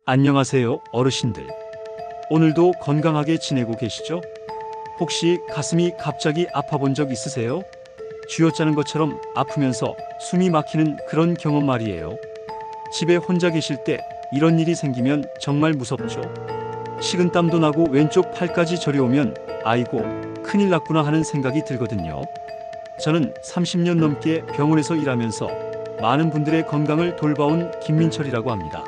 안녕하세요, 어르신들. 오늘도 건강하게 지내고 계시죠? 혹시 가슴이 갑자기 아파본 적 있으세요? 쥐어짜는 것처럼 아프면서 숨이 막히는 그런 경험 말이에요. 집에 혼자 계실 때 이런 일이 생기면 정말 무섭죠. 식은땀도 나고 왼쪽 팔까지 저려오면 아이고, 큰일 났구나 하는 생각이 들거든요. 저는 30년 넘게 병원에서 일하면서 많은 분들의 건강을 돌봐온 김민철이라고 합니다.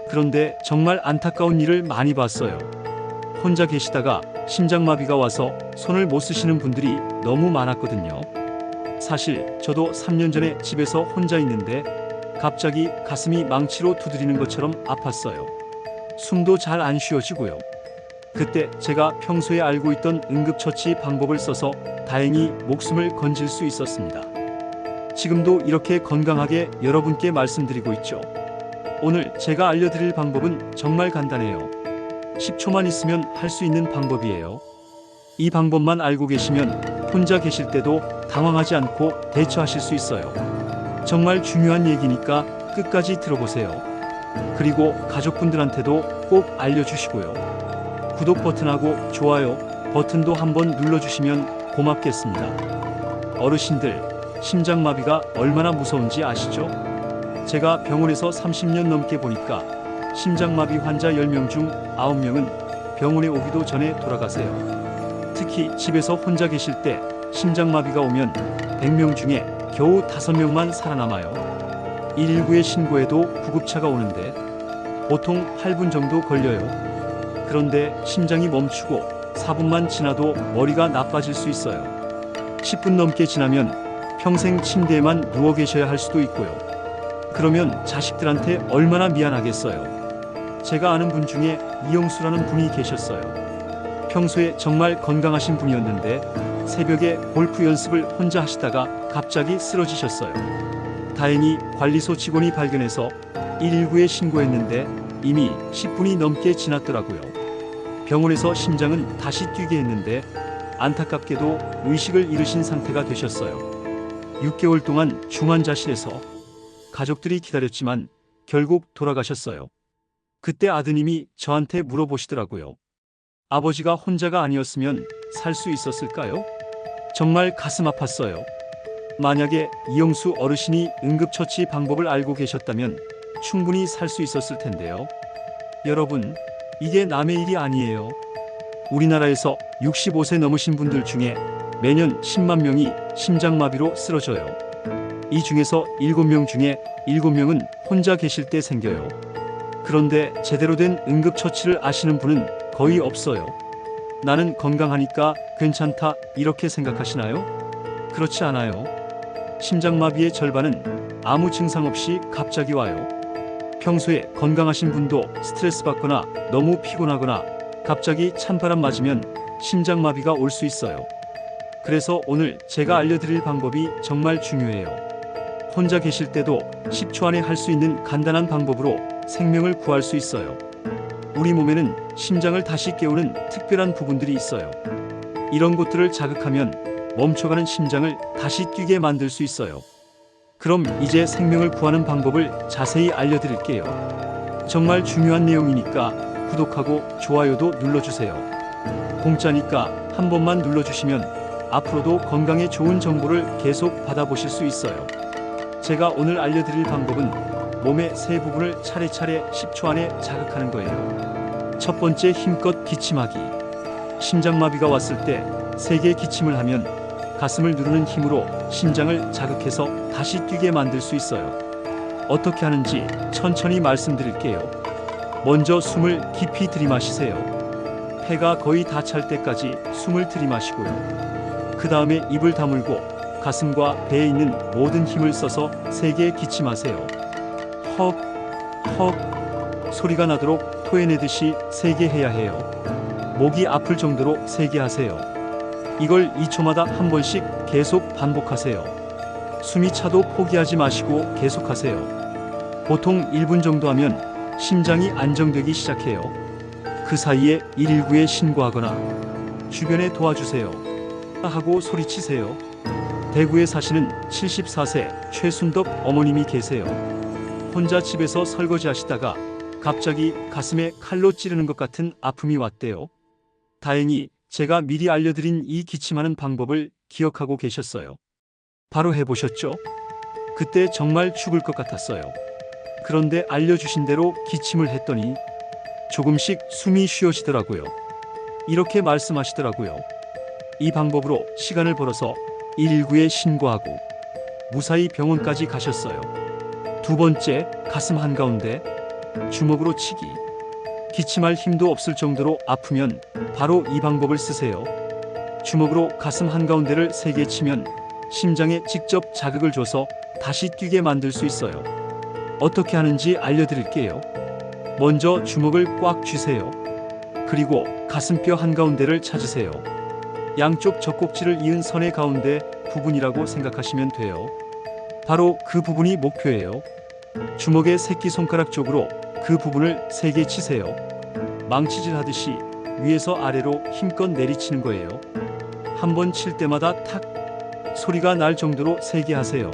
그런데 정말 안타까운 일을 많이 봤어요. 혼자 계시다가 심장마비가 와서 손을 못 쓰시는 분들이 너무 많았거든요. 사실 저도 3년 전에 집에서 혼자 있는데 갑자기 가슴이 망치로 두드리는 것처럼 아팠어요. 숨도 잘 안 쉬어지고요. 그때 제가 평소에 알고 있던 응급처치 방법을 써서 다행히 목숨을 건질 수 있었습니다. 지금도 이렇게 건강하게 여러분께 말씀드리고 있죠. 오늘 제가 알려드릴 방법은 정말 간단해요. 10초만 있으면 할 수 있는 방법이에요. 이 방법만 알고 계시면 혼자 계실 때도 당황하지 않고 대처하실 수 있어요. 정말 중요한 얘기니까 끝까지 들어보세요. 그리고 가족분들한테도 꼭 알려주시고요. 구독 버튼하고 좋아요 버튼도 한번 눌러주시면 고맙겠습니다. 어르신들, 심장마비가 얼마나 무서운지 아시죠? 제가 병원에서 30년 넘게 보니까 심장마비 환자 10명 중 9명은 병원에 오기도 전에 돌아가세요. 특히 집에서 혼자 계실 때 심장마비가 오면 100명 중에 겨우 5명만 살아남아요. 119에 신고해도 구급차가 오는데 보통 8분 정도 걸려요. 그런데 심장이 멈추고 4분만 지나도 머리가 나빠질 수 있어요. 10분 넘게 지나면 평생 침대에만 누워 계셔야 할 수도 있고요. 그러면 자식들한테 얼마나 미안하겠어요. 제가 아는 분 중에 이영수라는 분이 계셨어요. 평소에 정말 건강하신 분이었는데 새벽에 골프 연습을 혼자 하시다가 갑자기 쓰러지셨어요. 다행히 관리소 직원이 발견해서 119에 신고했는데 이미 10분이 넘게 지났더라고요. 병원에서 심장은 다시 뛰게 했는데 안타깝게도 의식을 잃으신 상태가 되셨어요. 6개월 동안 중환자실에서 가족들이 기다렸지만 결국 돌아가셨어요. 그때 아드님이 저한테 물어보시더라고요. 아버지가 혼자가 아니었으면 살 수 있었을까요? 정말 가슴 아팠어요. 만약에 이영수 어르신이 응급처치 방법을 알고 계셨다면 충분히 살 수 있었을 텐데요. 여러분, 이게 남의 일이 아니에요. 우리나라에서 65세 넘으신 분들 중에 매년 10만 명이 심장마비로 쓰러져요. 이 중에서 7명 중에 7명은 혼자 계실 때 생겨요. 그런데 제대로 된 응급처치를 아시는 분은 거의 없어요. 나는 건강하니까 괜찮다 이렇게 생각하시나요? 그렇지 않아요. 심장마비의 절반은 아무 증상 없이 갑자기 와요. 평소에 건강하신 분도 스트레스 받거나 너무 피곤하거나 갑자기 찬바람 맞으면 심장마비가 올 수 있어요. 그래서 오늘 제가 알려드릴 방법이 정말 중요해요. 혼자 계실 때도 10초 안에 할 수 있는 간단한 방법으로 생명을 구할 수 있어요. 우리 몸에는 심장을 다시 깨우는 특별한 부분들이 있어요. 이런 곳들을 자극하면 멈춰가는 심장을 다시 뛰게 만들 수 있어요. 그럼 이제 생명을 구하는 방법을 자세히 알려드릴게요. 정말 중요한 내용이니까 구독하고 좋아요도 눌러주세요. 공짜니까 한 번만 눌러주시면 앞으로도 건강에 좋은 정보를 계속 받아보실 수 있어요. 제가 오늘 알려드릴 방법은 몸의 세 부분을 차례차례 10초 안에 자극하는 거예요. 첫 번째, 힘껏 기침하기. 심장마비가 왔을 때 세게 기침을 하면 가슴을 누르는 힘으로 심장을 자극해서 다시 뛰게 만들 수 있어요. 어떻게 하는지 천천히 말씀드릴게요. 먼저 숨을 깊이 들이마시세요. 폐가 거의 다 찰 때까지 숨을 들이마시고요. 그 다음에 입을 다물고 가슴과 배에 있는 모든 힘을 써서 세게 기침하세요. 헉, 헉 소리가 나도록 토해내듯이 세게 해야 해요. 목이 아플 정도로 세게 하세요. 이걸 2초마다 한 번씩 계속 반복하세요. 숨이 차도 포기하지 마시고 계속하세요. 보통 1분 정도 하면 심장이 안정되기 시작해요. 그 사이에 119에 신고하거나 주변에 도와주세요 하고 소리치세요. 대구에 사시는 74세 최순덕 어머님이 계세요. 혼자 집에서 설거지 하시다가 갑자기 가슴에 칼로 찌르는 것 같은 아픔이 왔대요. 다행히 제가 미리 알려드린 이 기침하는 방법을 기억하고 계셨어요. 바로 해보셨죠? 그때 정말 죽을 것 같았어요. 그런데 알려주신 대로 기침을 했더니 조금씩 숨이 쉬어지더라고요. 이렇게 말씀하시더라고요. 이 방법으로 시간을 벌어서 119에 신고하고 무사히 병원까지 가셨어요. 두 번째, 가슴 한가운데 주먹으로 치기. 기침할 힘도 없을 정도로 아프면 바로 이 방법을 쓰세요. 주먹으로 가슴 한가운데를 3개 치면 심장에 직접 자극을 줘서 다시 뛰게 만들 수 있어요. 어떻게 하는지 알려드릴게요. 먼저 주먹을 꽉 쥐세요. 그리고 가슴뼈 한가운데를 찾으세요. 양쪽 젖꼭지를 이은 선의 가운데 부분이라고 생각하시면 돼요. 바로 그 부분이 목표예요. 주먹의 새끼손가락 쪽으로 그 부분을 3개 치세요. 망치질 하듯이 위에서 아래로 힘껏 내리치는 거예요. 한 번 칠 때마다 탁 소리가 날 정도로 세게 하세요.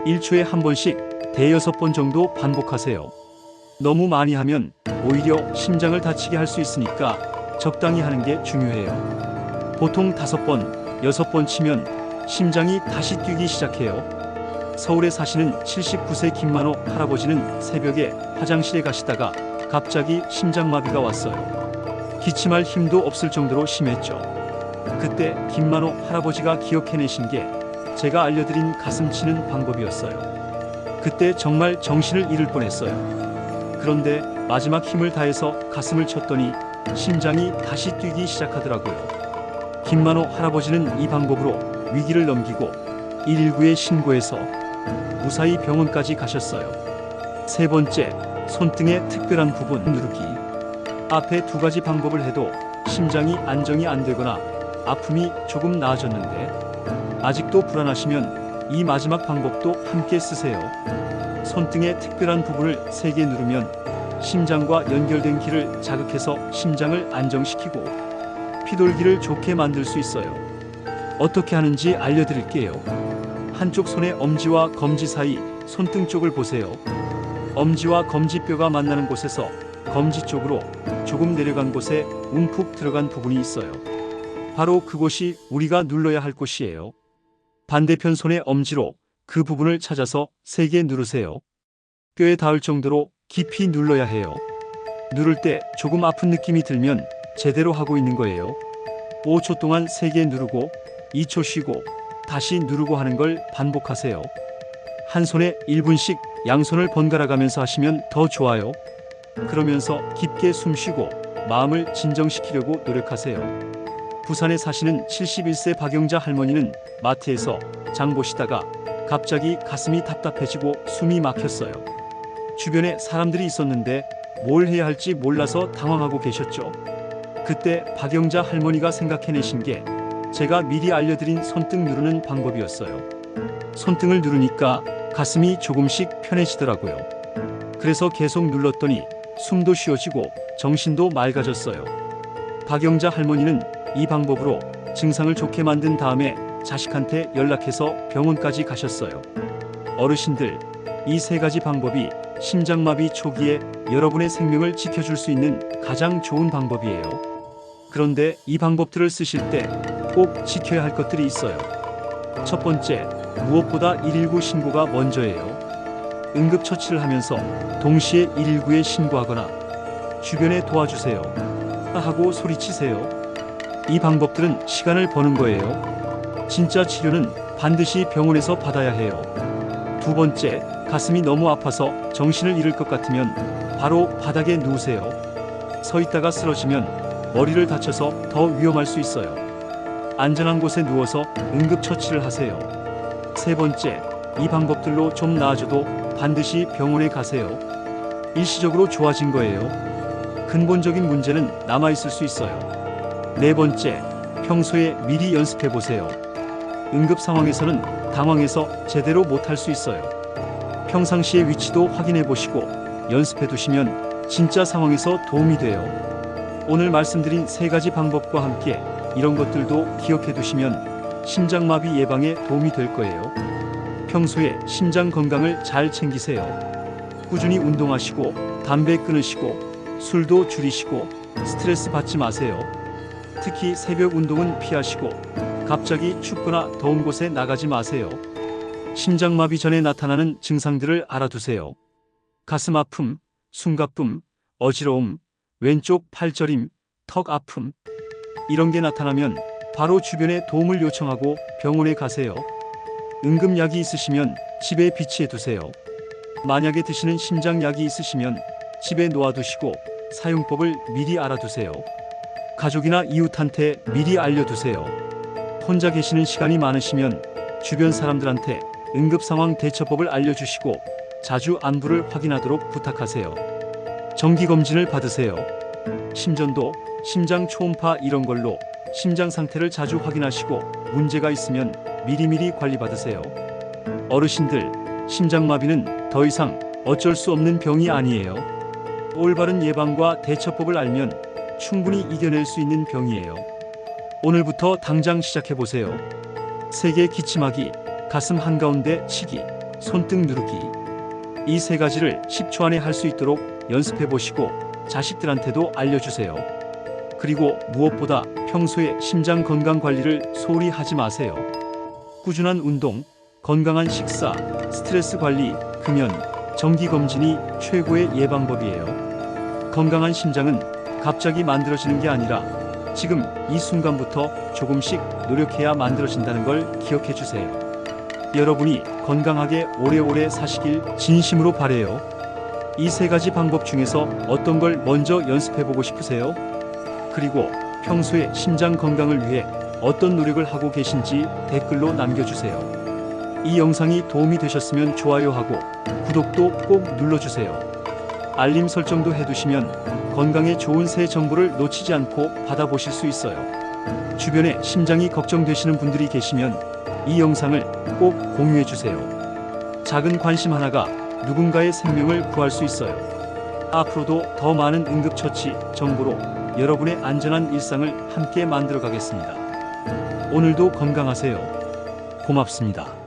1초에 한 번씩 대여섯 번 정도 반복하세요. 너무 많이 하면 오히려 심장을 다치게 할 수 있으니까 적당히 하는 게 중요해요. 보통 5번, 6번 치면 심장이 다시 뛰기 시작해요. 서울에 사시는 79세 김만호 할아버지는 새벽에 화장실에 가시다가 갑자기 심장마비가 왔어요. 기침할 힘도 없을 정도로 심했죠. 그때 김만호 할아버지가 기억해내신 게 제가 알려드린 가슴 치는 방법이었어요. 그때 정말 정신을 잃을 뻔했어요. 그런데 마지막 힘을 다해서 가슴을 쳤더니 심장이 다시 뛰기 시작하더라고요. 김만호 할아버지는 이 방법으로 위기를 넘기고 119에 신고해서 무사히 병원까지 가셨어요. 세 번째, 손등의 특별한 부분 누르기. 앞에 2가지 방법을 해도 심장이 안정이 안 되거나 아픔이 조금 나아졌는데 아직도 불안하시면 이 마지막 방법도 함께 쓰세요. 손등의 특별한 부분을 3개 누르면 심장과 연결된 기를 자극해서 심장을 안정시키고 피돌기를 좋게 만들 수 있어요. 어떻게 하는지 알려드릴게요. 한쪽 손의 엄지와 검지 사이 손등 쪽을 보세요. 엄지와 검지뼈가 만나는 곳에서 검지 쪽으로 조금 내려간 곳에 움푹 들어간 부분이 있어요. 바로 그곳이 우리가 눌러야 할 곳이에요. 반대편 손의 엄지로 그 부분을 찾아서 3개 누르세요. 뼈에 닿을 정도로 깊이 눌러야 해요. 누를 때 조금 아픈 느낌이 들면 제대로 하고 있는 거예요. 5초 동안 3개 누르고 2초 쉬고 다시 누르고 하는 걸 반복하세요. 한 손에 1분씩 양손을 번갈아 가면서 하시면 더 좋아요. 그러면서 깊게 숨 쉬고 마음을 진정시키려고 노력하세요. 부산에 사시는 71세 박영자 할머니는 마트에서 장 보시다가 갑자기 가슴이 답답해지고 숨이 막혔어요. 주변에 사람들이 있었는데 뭘 해야 할지 몰라서 당황하고 계셨죠. 그때 박영자 할머니가 생각해내신 게 제가 미리 알려드린 손등 누르는 방법이었어요. 손등을 누르니까 가슴이 조금씩 편해지더라고요. 그래서 계속 눌렀더니 숨도 쉬어지고 정신도 맑아졌어요. 박영자 할머니는 이 방법으로 증상을 좋게 만든 다음에 자식한테 연락해서 병원까지 가셨어요. 어르신들, 이 3가지 방법이 심장마비 초기에 여러분의 생명을 지켜줄 수 있는 가장 좋은 방법이에요. 그런데 이 방법들을 쓰실 때 꼭 지켜야 할 것들이 있어요. 첫 번째, 무엇보다 119 신고가 먼저예요. 응급처치를 하면서 동시에 119에 신고하거나 주변에 도와주세요 하고 소리치세요. 이 방법들은 시간을 버는 거예요. 진짜 치료는 반드시 병원에서 받아야 해요. 두 번째, 가슴이 너무 아파서 정신을 잃을 것 같으면 바로 바닥에 누우세요. 서 있다가 쓰러지면 머리를 다쳐서 더 위험할 수 있어요. 안전한 곳에 누워서 응급처치를 하세요. 세 번째, 이 방법들로 좀 나아져도 반드시 병원에 가세요. 일시적으로 좋아진 거예요. 근본적인 문제는 남아있을 수 있어요. 네 번째, 평소에 미리 연습해 보세요. 응급 상황에서는 당황해서 제대로 못할 수 있어요. 평상시의 위치도 확인해 보시고 연습해 두시면 진짜 상황에서 도움이 돼요. 오늘 말씀드린 3가지 방법과 함께 이런 것들도 기억해 두시면 심장마비 예방에 도움이 될 거예요. 평소에 심장 건강을 잘 챙기세요. 꾸준히 운동하시고 담배 끊으시고 술도 줄이시고 스트레스 받지 마세요. 특히 새벽 운동은 피하시고 갑자기 춥거나 더운 곳에 나가지 마세요. 심장마비 전에 나타나는 증상들을 알아두세요. 가슴 아픔, 숨가쁨, 어지러움, 왼쪽 팔저림, 턱 아픔. 이런 게 나타나면 바로 주변에 도움을 요청하고 병원에 가세요. 응급약이 있으시면 집에 비치해 두세요. 만약에 드시는 심장약이 있으시면 집에 놓아두시고 사용법을 미리 알아두세요. 가족이나 이웃한테 미리 알려두세요. 혼자 계시는 시간이 많으시면 주변 사람들한테 응급상황 대처법을 알려주시고 자주 안부를 확인하도록 부탁하세요. 정기검진을 받으세요. 심전도, 심장 초음파 이런 걸로 심장 상태를 자주 확인하시고 문제가 있으면 미리미리 관리받으세요. 어르신들, 심장마비는 더 이상 어쩔 수 없는 병이 아니에요. 올바른 예방과 대처법을 알면 충분히 이겨낼 수 있는 병이에요. 오늘부터 당장 시작해보세요. 세게 기침하기, 가슴 한가운데 치기, 손등 누르기. 이 세 가지를 10초 안에 할 수 있도록 연습해보시고 자식들한테도 알려주세요. 그리고 무엇보다 평소에 심장 건강 관리를 소홀히 하지 마세요. 꾸준한 운동, 건강한 식사, 스트레스 관리, 금연, 정기검진이 최고의 예방법이에요. 건강한 심장은 갑자기 만들어지는 게 아니라 지금 이 순간부터 조금씩 노력해야 만들어진다는 걸 기억해 주세요. 여러분이 건강하게 오래오래 사시길 진심으로 바래요. 이 세 가지 방법 중에서 어떤 걸 먼저 연습해 보고 싶으세요? 그리고 평소에 심장 건강을 위해 어떤 노력을 하고 계신지 댓글로 남겨주세요. 이 영상이 도움이 되셨으면 좋아요하고 구독도 꼭 눌러주세요. 알림 설정도 해두시면 건강에 좋은 새 정보를 놓치지 않고 받아보실 수 있어요. 주변에 심장이 걱정되시는 분들이 계시면 이 영상을 꼭 공유해주세요. 작은 관심 하나가 누군가의 생명을 구할 수 있어요. 앞으로도 더 많은 응급처치 정보로 여러분의 안전한 일상을 함께 만들어 가겠습니다. 오늘도 건강하세요. 고맙습니다.